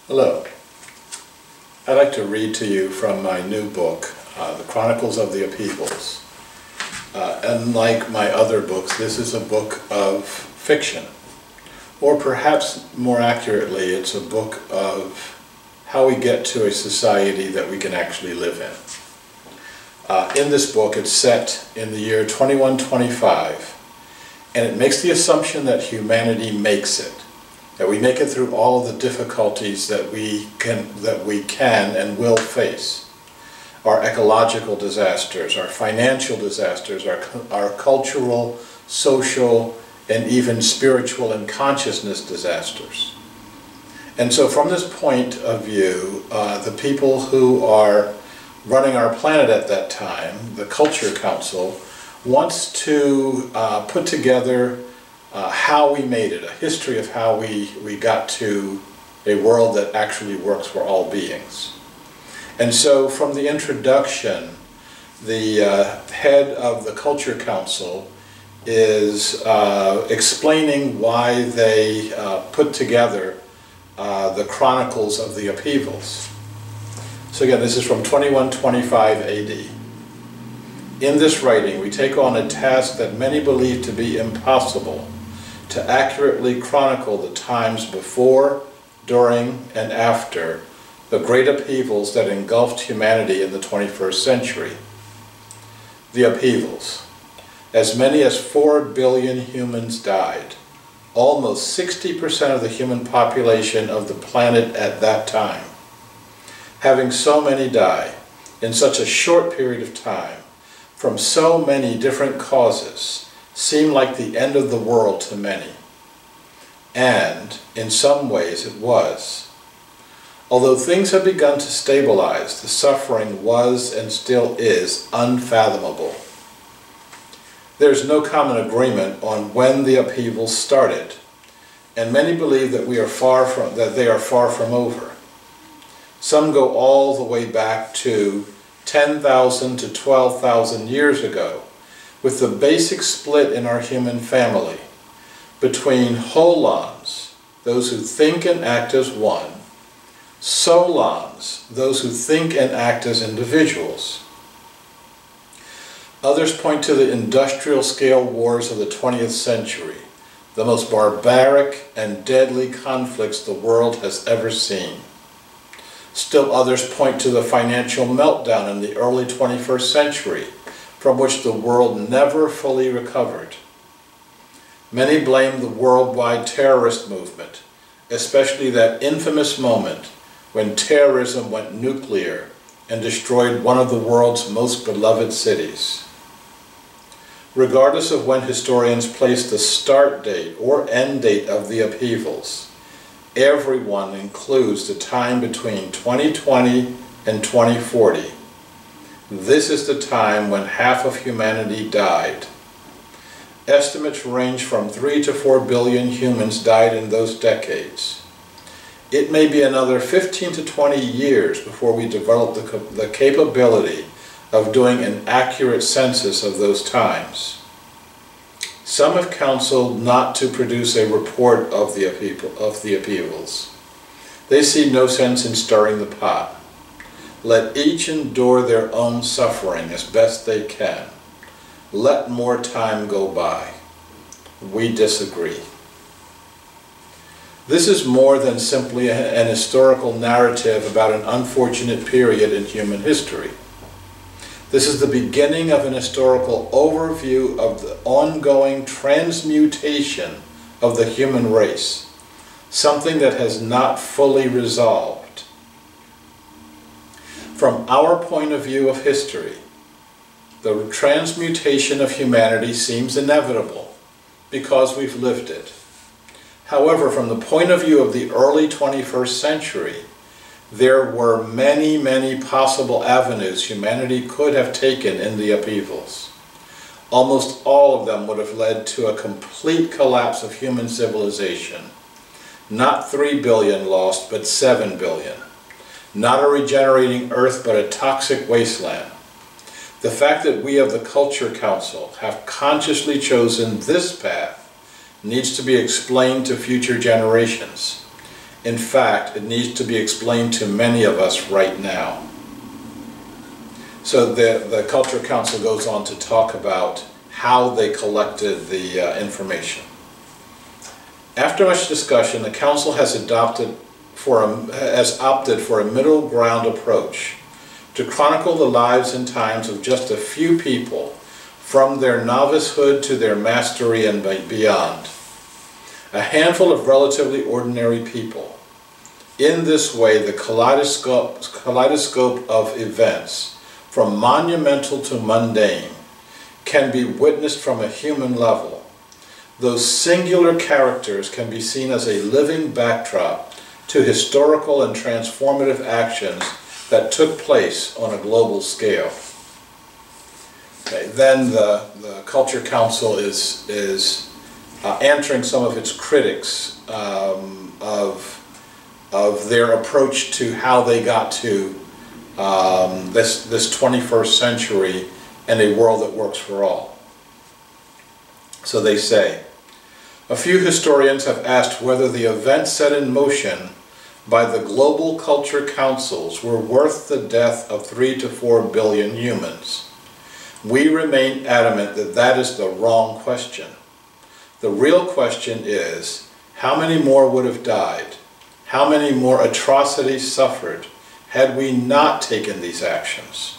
Hello. I'd like to read to you from my new book, The Chronicles of the Upheavals. Unlike my other books, this is a book of fiction. Or perhaps more accurately, it's a book of how we get to a society that we can actually live in. In this book, it's set in the year 2125, and it makes the assumption that humanity makes it. That we make it through all of the difficulties that we can and will face. Our ecological disasters, our financial disasters, our cultural, social, and even spiritual and consciousness disasters. And so from this point of view, the people who are running our planet at that time, the Culture Council, wants to put together how we made it, a history of how we got to a world that actually works for all beings. And so from the introduction, the head of the Culture Council is explaining why they put together the Chronicles of the Upheavals. So again, this is from 2125 AD. In this writing, we take on a task that many believe to be impossible, to accurately chronicle the times before, during, and after the great upheavals that engulfed humanity in the 21st century. The upheavals. As many as 4 billion humans died, almost 60% of the human population of the planet at that time. Having so many die in such a short period of time, from so many different causes, seemed like the end of the world to many. And, in some ways, it was. Although things had begun to stabilize, the suffering was and still is unfathomable. There's no common agreement on when the upheavals started, and many believe that they are far from over. Some go all the way back to 10,000 to 12,000 years ago, with the basic split in our human family between holons, those who think and act as one, solons, those who think and act as individuals. Others point to the industrial scale wars of the 20th century, the most barbaric and deadly conflicts the world has ever seen. Still others point to the financial meltdown in the early 21st century, from which the world never fully recovered. Many blame the worldwide terrorist movement, especially that infamous moment when terrorism went nuclear and destroyed one of the world's most beloved cities. Regardless of when historians place the start date or end date of the upheavals, everyone includes the time between 2020 and 2040. This is the time when half of humanity died. Estimates range from 3 to 4 billion humans died in those decades. It may be another 15 to 20 years before we develop the capability of doing an accurate census of those times. Some have counseled not to produce a report of the upheavals. They see no sense in stirring the pot. Let each endure their own suffering as best they can. Let more time go by. We disagree. This is more than simply an historical narrative about an unfortunate period in human history. This is the beginning of an historical overview of the ongoing transmutation of the human race, something that has not fully resolved. From our point of view of history, the transmutation of humanity seems inevitable because we've lived it. However, from the point of view of the early 21st century, there were many, many possible avenues humanity could have taken in the upheavals. Almost all of them would have led to a complete collapse of human civilization. Not 3 billion lost, but 7 billion. Not a regenerating earth, but a toxic wasteland. The fact that we of the Culture Council have consciously chosen this path needs to be explained to future generations. In fact, it needs to be explained to many of us right now. So the Culture Council goes on to talk about how they collected the information. After much discussion, the Council has opted for a middle ground approach to chronicle the lives and times of just a few people from their novicehood to their mastery and beyond. A handful of relatively ordinary people. In this way, the kaleidoscope of events, from monumental to mundane, can be witnessed from a human level. Those singular characters can be seen as a living backdrop to historical and transformative actions that took place on a global scale. Okay, then the Culture Council is answering some of its critics of their approach to how they got to this 21st century and a world that works for all. So they say, a few historians have asked whether the events set in motion by the global culture councils were worth the death of 3 to 4 billion humans. We remain adamant that that is the wrong question. The real question is, how many more would have died? How many more atrocities suffered had we not taken these actions?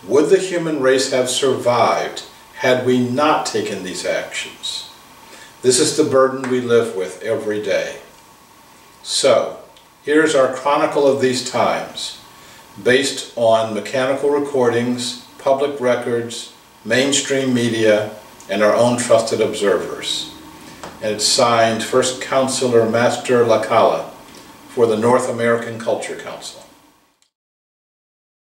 Would the human race have survived had we not taken these actions? This is the burden we live with every day. So, here's our chronicle of these times, based on mechanical recordings, public records, mainstream media, and our own trusted observers. And it's signed First Counselor Master Lacala for the North American Culture Council.